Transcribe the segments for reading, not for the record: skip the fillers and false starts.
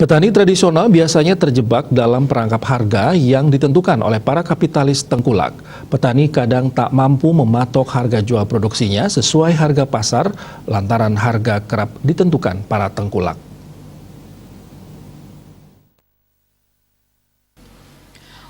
Petani tradisional biasanya terjebak dalam perangkap harga yang ditentukan oleh para kapitalis tengkulak. Petani kadang tak mampu mematok harga jual produksinya sesuai harga pasar lantaran harga kerap ditentukan para tengkulak.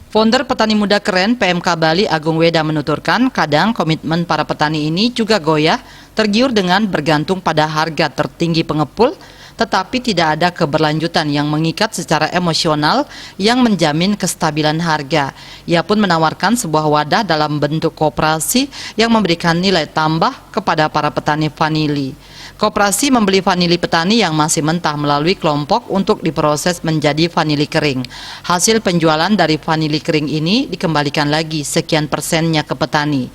Founder Petani Muda Keren PMK Bali Agung Weda menuturkan kadang komitmen para petani ini juga goyah tergiur dengan bergantung pada harga tertinggi pengepul, tetapi tidak ada keberlanjutan yang mengikat secara emosional yang menjamin kestabilan harga. Ia pun menawarkan sebuah wadah dalam bentuk koperasi yang memberikan nilai tambah kepada para petani vanili. Koperasi membeli vanili petani yang masih mentah melalui kelompok untuk diproses menjadi vanili kering. Hasil penjualan dari vanili kering ini dikembalikan lagi sekian persennya ke petani.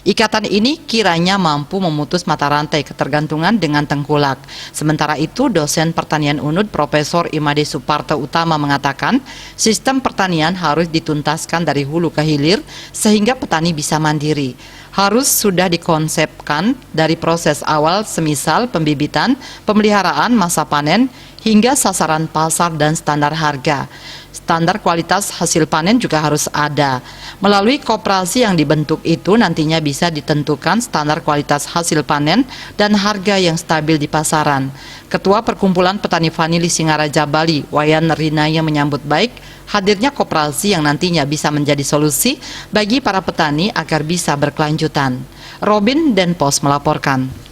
Ikatan ini kiranya mampu memutus mata rantai ketergantungan dengan tengkulak. Sementara itu, dosen pertanian UNUD Profesor Imade Suparto Utama mengatakan, sistem pertanian harus dituntaskan dari hulu ke hilir sehingga petani bisa mandiri. Harus sudah dikonsepkan dari proses awal semisal pembibitan, pemeliharaan, masa panen, hingga sasaran pasar dan standar harga. Standar kualitas hasil panen juga harus ada. Melalui koperasi yang dibentuk itu nantinya bisa ditentukan standar kualitas hasil panen dan harga yang stabil di pasaran. Ketua Perkumpulan Petani Vanili Singaraja Bali, Wayan Rinaya menyambut baik hadirnya koperasi yang nantinya bisa menjadi solusi bagi para petani agar bisa berkelanjutan. Robin Denpos melaporkan.